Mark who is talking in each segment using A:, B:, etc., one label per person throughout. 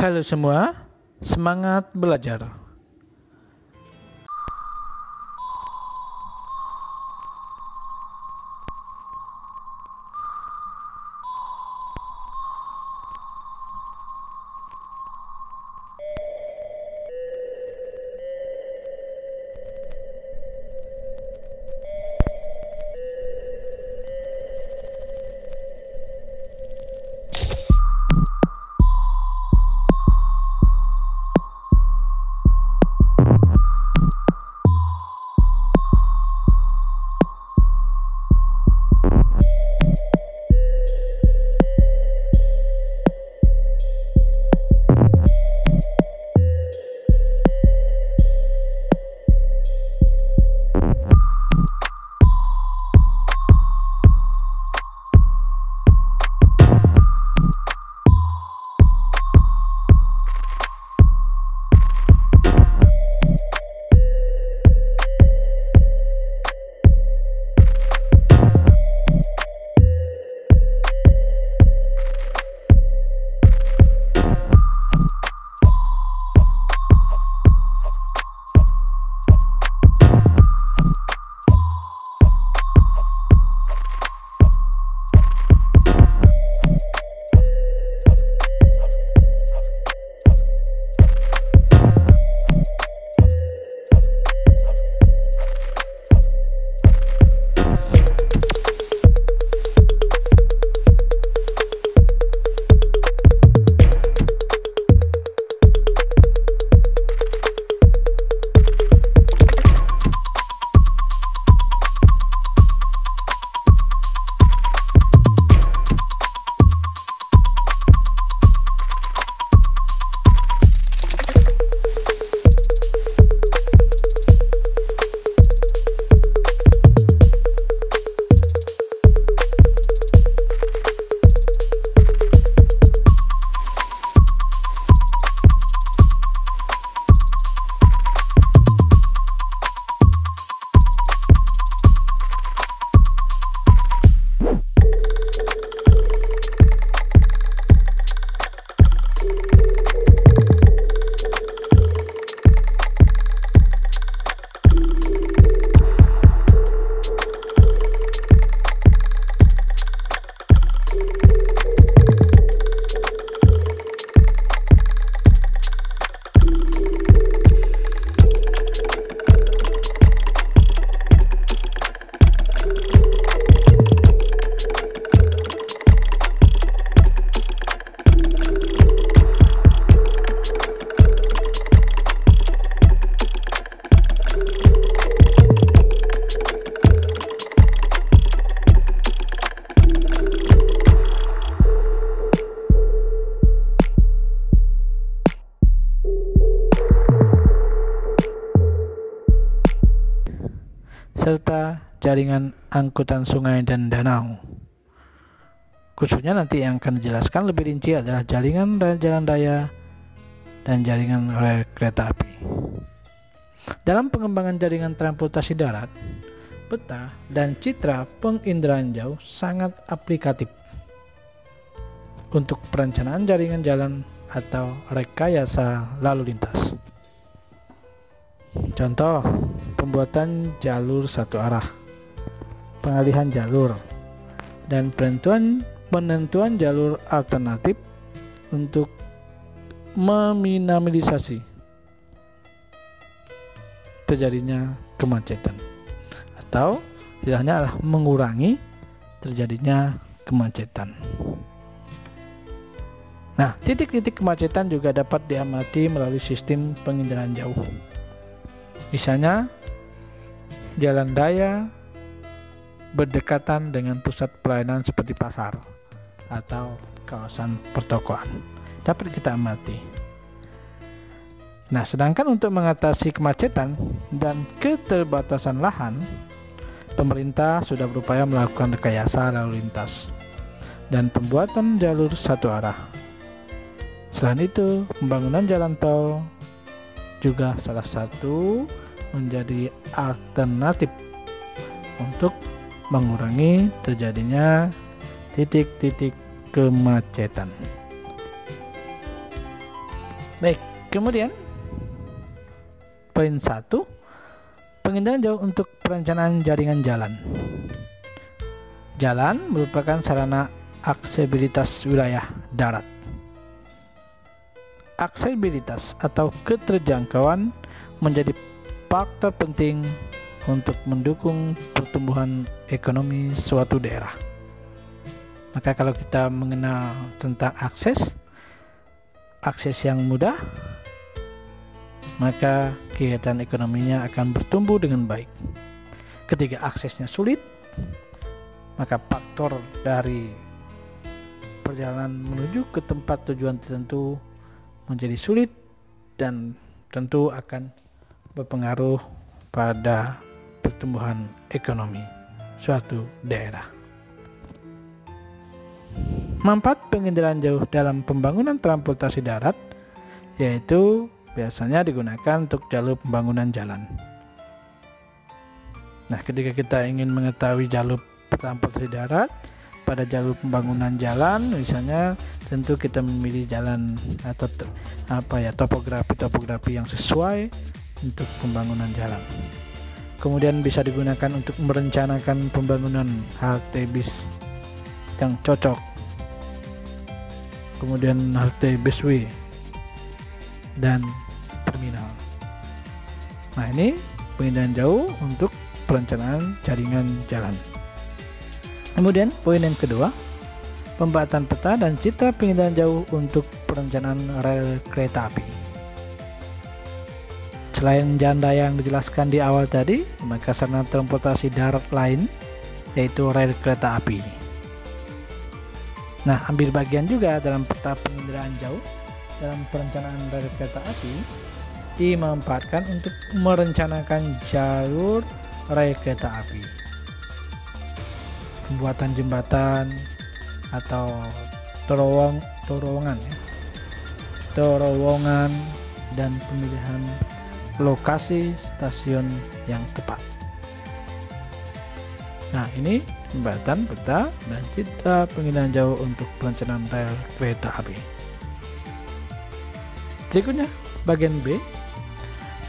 A: Halo semua, semangat belajar. Serta jaringan angkutan sungai dan danau. Khususnya nanti yang akan dijelaskan lebih rinci adalah jaringan dan jalan raya dan jaringan rel kereta api. Dalam pengembangan jaringan transportasi darat, peta dan citra penginderaan jauh sangat aplikatif untuk perencanaan jaringan jalan atau rekayasa lalu lintas. Contoh, pembuatan jalur satu arah, pengalihan jalur, dan penentuan jalur alternatif untuk meminimalisasi terjadinya kemacetan, atau tidaknya adalah mengurangi terjadinya kemacetan. Nah, titik-titik kemacetan juga dapat diamati melalui sistem penginderaan jauh. Misalnya, jalan raya berdekatan dengan pusat pelayanan seperti pasar atau kawasan pertokoan dapat kita amati. Nah, sedangkan untuk mengatasi kemacetan dan keterbatasan lahan, pemerintah sudah berupaya melakukan rekayasa lalu lintas dan pembuatan jalur satu arah. Selain itu, pembangunan jalan tol juga salah satu menjadi alternatif untuk mengurangi terjadinya titik-titik kemacetan. Baik, kemudian poin 1, pengendalian jauh untuk perencanaan jaringan jalan. Jalan merupakan sarana aksesibilitas wilayah darat. Aksesibilitas atau keterjangkauan menjadi faktor penting untuk mendukung pertumbuhan ekonomi suatu daerah. Maka kalau kita mengenal tentang akses yang mudah, maka kegiatan ekonominya akan bertumbuh dengan baik. Ketika aksesnya sulit, maka faktor dari perjalanan menuju ke tempat tujuan tertentu menjadi sulit dan tentu akan berpengaruh pada pertumbuhan ekonomi suatu daerah. Manfaat pengendalian jauh dalam pembangunan transportasi darat yaitu biasanya digunakan untuk jalur pembangunan jalan. Nah, ketika kita ingin mengetahui jalur transportasi darat pada jalur pembangunan jalan, misalnya tentu kita memilih jalan atau topografi yang sesuai untuk pembangunan jalan. Kemudian bisa digunakan untuk merencanakan pembangunan halte bis yang cocok, kemudian halte busway dan terminal. Nah, ini pengendalian jauh untuk perencanaan jaringan jalan. Kemudian poin yang kedua, pembuatan peta dan citra pengendalian jauh untuk perencanaan rel kereta api. Selain jalan daya yang dijelaskan di awal tadi, maka sarana transportasi darat lain yaitu rel kereta api. Nah, ambil bagian juga dalam peta pengendalian jauh dalam perencanaan rel kereta api dimanfaatkan untuk merencanakan jalur rel kereta api, pembuatan jembatan atau terowongan dan pemilihan lokasi stasiun yang tepat. Nah, ini pembuatan peta dan citra pengendalian jauh untuk perencanaan rel kereta api. Berikutnya bagian B,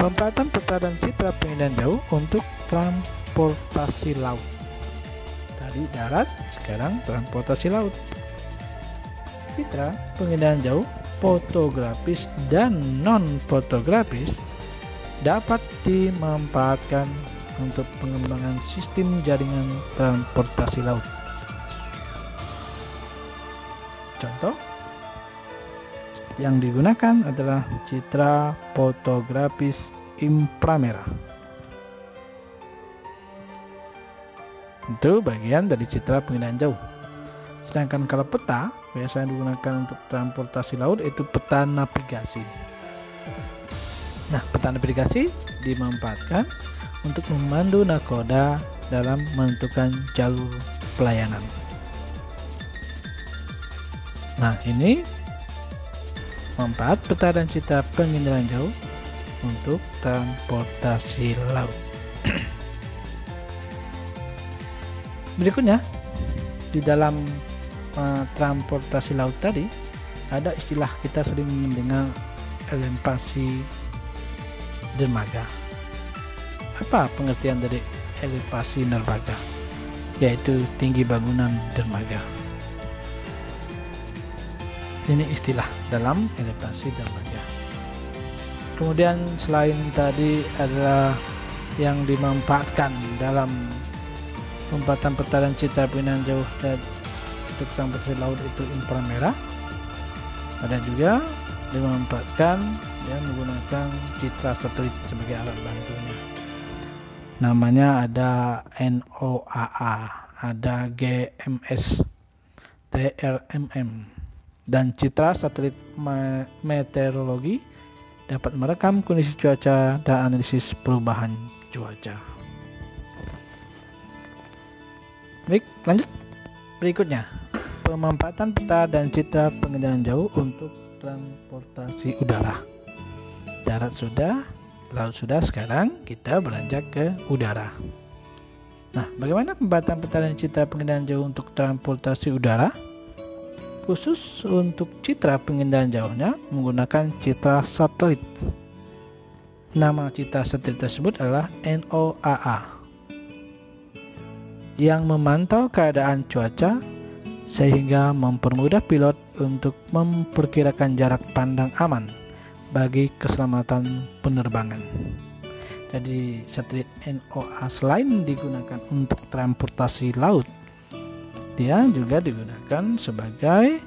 A: pembuatan peta dan citra pengendalian jauh untuk transportasi laut. Tadi darat, sekarang transportasi laut. Citra pengendalian jauh fotografis dan non fotografis dapat dimanfaatkan untuk pengembangan sistem jaringan transportasi laut. Contoh yang digunakan adalah citra fotografis inframerah. Itu bagian dari citra pengendalian jauh. Sedangkan kalau peta biasanya digunakan untuk transportasi laut itu peta navigasi. Nah, peta navigasi dimanfaatkan untuk memandu nakoda dalam menentukan jalur pelayanan. Nah, ini manfaat peta dan citra pengendalian jauh untuk transportasi laut. Berikutnya, di dalam transportasi laut tadi ada istilah kita sering mendengar elevasi dermaga. Apa pengertian dari elevasi dermaga? Yaitu tinggi bangunan dermaga. Ini istilah dalam elevasi dermaga. Kemudian selain tadi adalah yang dimanfaatkan dalam pembuatan peta dan citra pengendalian jauh untuk transportasi laut itu inframerah. Ada juga dimanfaatkan yang menggunakan citra satelit sebagai alat bantunya. Namanya ada NOAA, ada GMS, TRMM, dan citra satelit meteorologi dapat merekam kondisi cuaca dan analisis perubahan cuaca. Baik, lanjut. Berikutnya, pemanfaatan peta dan citra pengendalian jauh untuk transportasi udara. Darat sudah, laut sudah, sekarang kita beranjak ke udara. Nah, bagaimana pembuatan peta dan citra pengendalian jauh untuk transportasi udara? Khusus untuk citra penginderaan jauhnya menggunakan citra satelit. Nama citra satelit tersebut adalah NOAA, yang memantau keadaan cuaca sehingga mempermudah pilot untuk memperkirakan jarak pandang aman bagi keselamatan penerbangan. Jadi satelit NOAA selain digunakan untuk transportasi laut, dia juga digunakan sebagai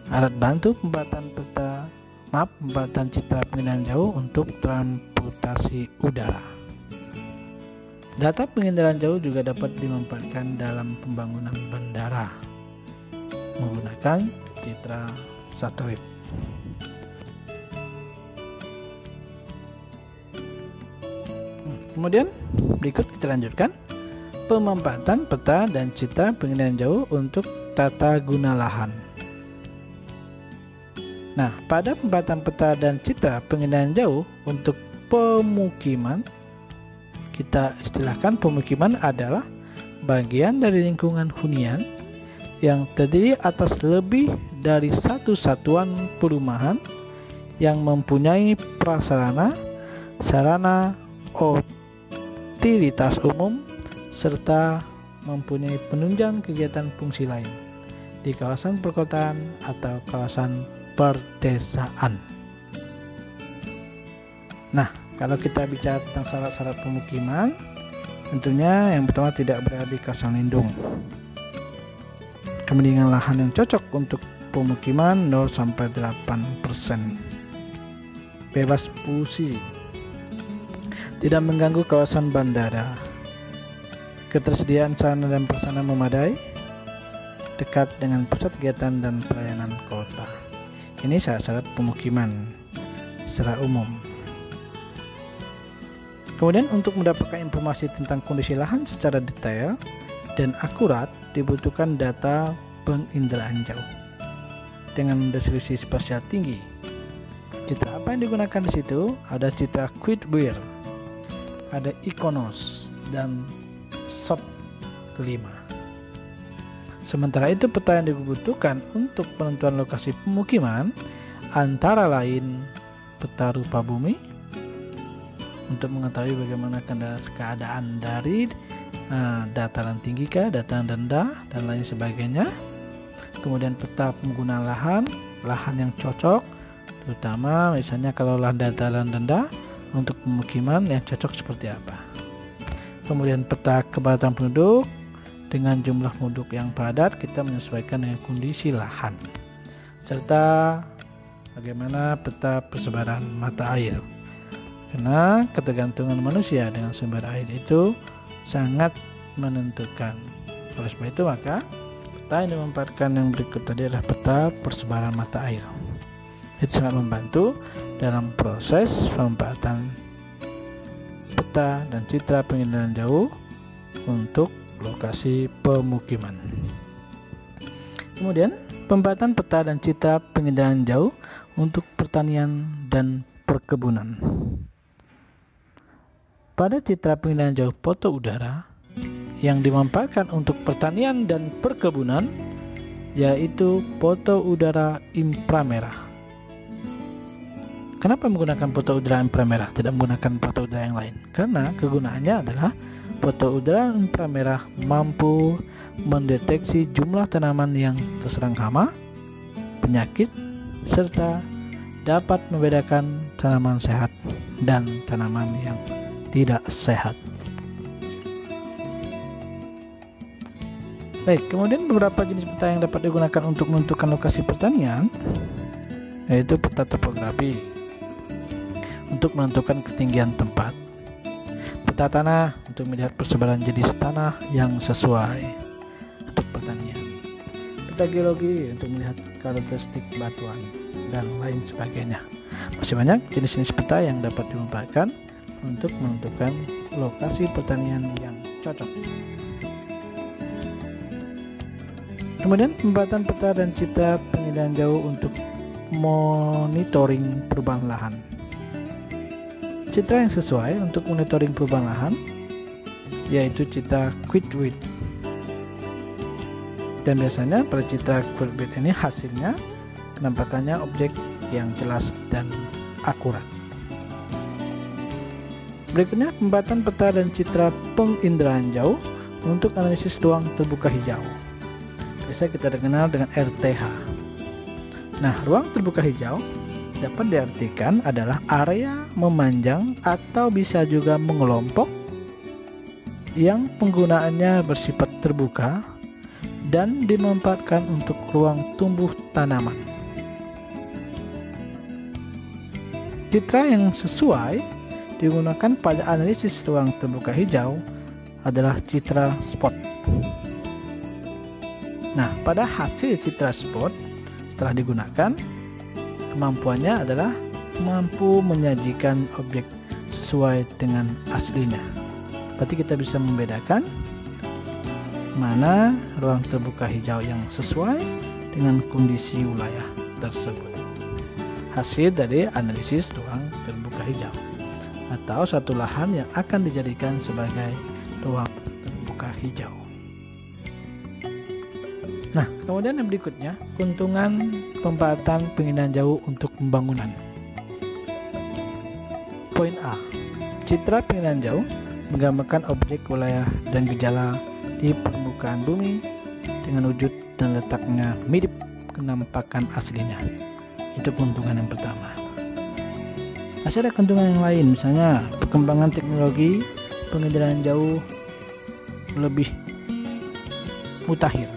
A: alat bantu pembatan citra penginderaan jauh untuk transportasi udara. Data penginderaan jauh juga dapat dimanfaatkan dalam pembangunan bandara menggunakan citra satelit. Kemudian berikut kita lanjutkan pemanfaatan peta dan citra penginderaan jauh untuk tata guna lahan. Nah, pada pemanfaatan peta dan citra penginderaan jauh untuk pemukiman, kita istilahkan pemukiman adalah bagian dari lingkungan hunian yang terdiri atas lebih dari satu satuan perumahan yang mempunyai prasarana, sarana, utilitas umum, serta mempunyai penunjang kegiatan fungsi lain di kawasan perkotaan atau kawasan perdesaan. Nah, kalau kita bicara tentang syarat-syarat pemukiman, tentunya yang pertama tidak berada di kawasan lindung. Kemendingan lahan yang cocok untuk pemukiman 0-8%. Bebas polusi. Tidak mengganggu kawasan bandara. Ketersediaan sarana dan prasarana memadai. Dekat dengan pusat kegiatan dan pelayanan kota. Ini syarat-syarat pemukiman secara umum. Kemudian untuk mendapatkan informasi tentang kondisi lahan secara detail dan akurat dibutuhkan data penginderaan jauh dengan resolusi spasial tinggi. Citra apa yang digunakan di situ? Ada citra Quidwire, ada Iconos, dan SOP kelima. Sementara itu peta yang dibutuhkan untuk penentuan lokasi pemukiman antara lain peta rupa bumi untuk mengetahui bagaimana keadaan dari dataran tinggi kah, dataran rendah, dan lain sebagainya. Kemudian peta penggunaan lahan yang cocok, terutama misalnya kalau lahan dataran rendah untuk pemukiman yang cocok seperti apa. Kemudian peta kepadatan penduduk, dengan jumlah penduduk yang padat kita menyesuaikan dengan kondisi lahan, serta bagaimana peta persebaran mata air, karena ketergantungan manusia dengan sumber air itu sangat menentukan. Oleh sebab itu maka peta yang dimanfaatkan yang berikut tadi adalah peta persebaran mata air. Itu sangat membantu dalam proses pemanfaatan peta dan citra penginderaan jauh untuk lokasi pemukiman. Kemudian pemanfaatan peta dan citra penginderaan jauh untuk pertanian dan perkebunan. Pada citra penginderaan jauh foto udara yang dimanfaatkan untuk pertanian dan perkebunan yaitu foto udara inframerah. Kenapa menggunakan foto udara inframerah, tidak menggunakan foto udara yang lain? Karena kegunaannya adalah foto udara inframerah mampu mendeteksi jumlah tanaman yang terserang hama, penyakit, serta dapat membedakan tanaman sehat dan tanaman yang tidak sehat. Baik, kemudian beberapa jenis peta yang dapat digunakan untuk menentukan lokasi pertanian yaitu peta topografi untuk menentukan ketinggian tempat, peta tanah untuk melihat persebaran jenis tanah yang sesuai untuk pertanian, peta geologi untuk melihat karakteristik batuan dan lain sebagainya. Masih banyak jenis-jenis peta yang dapat dimanfaatkan untuk menentukan lokasi pertanian yang cocok. Kemudian pemanfaatan peta dan citra penginderaan jauh untuk monitoring perubahan lahan. Citra yang sesuai untuk monitoring perubahan lahan yaitu citra Quidwire. Dan biasanya pada citra kuadrat ini hasilnya penampakannya objek yang jelas dan akurat. Berikutnya pembuatan peta dan citra penginderaan jauh untuk analisis ruang terbuka hijau. Biasa kita kenal dengan RTH. Nah, ruang terbuka hijau dapat diartikan adalah area memanjang atau bisa juga mengelompok yang penggunaannya bersifat terbuka dan dimanfaatkan untuk ruang tumbuh tanaman. Citra yang sesuai digunakan pada analisis ruang terbuka hijau adalah citra spot. Nah, pada hasil citra spot setelah digunakan, kemampuannya adalah mampu menyajikan objek sesuai dengan aslinya. Berarti kita bisa membedakan mana ruang terbuka hijau yang sesuai dengan kondisi wilayah tersebut. Hasil dari analisis ruang terbuka hijau atau satu lahan yang akan dijadikan sebagai ruang terbuka hijau. Nah, kemudian yang berikutnya, keuntungan pemanfaatan penginderaan jauh untuk pembangunan. Poin A. Citra penginderaan jauh menggambarkan objek, wilayah, dan gejala di permukaan bumi dengan wujud dan letaknya mirip penampakan aslinya. Itu keuntungan yang pertama. Masih ada keuntungan yang lain, misalnya perkembangan teknologi penginderaan jauh lebih mutakhir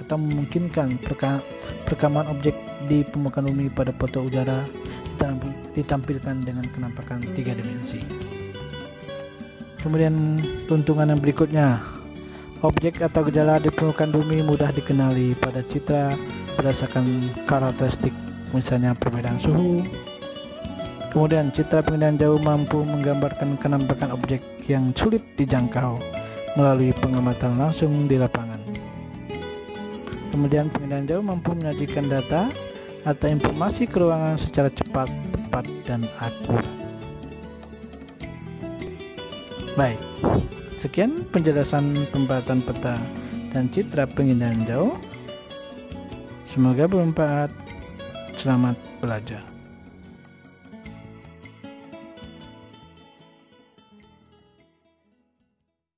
A: atau memungkinkan perekaman objek di permukaan bumi pada foto udara ditampilkan dengan penampakan 3 dimensi. Kemudian keuntungan yang berikutnya, objek atau gejala di permukaan bumi mudah dikenali pada citra berdasarkan karakteristik, misalnya perbedaan suhu. Kemudian citra penginderaan jauh mampu menggambarkan penampakan objek yang sulit dijangkau melalui pengamatan langsung di lapangan. Kemudian penginderaan jauh mampu menyajikan data atau informasi ke ruangan secara cepat, tepat, dan akurat. Baik, sekian penjelasan pembuatan peta dan citra penginderaan jauh. Semoga bermanfaat. Selamat belajar.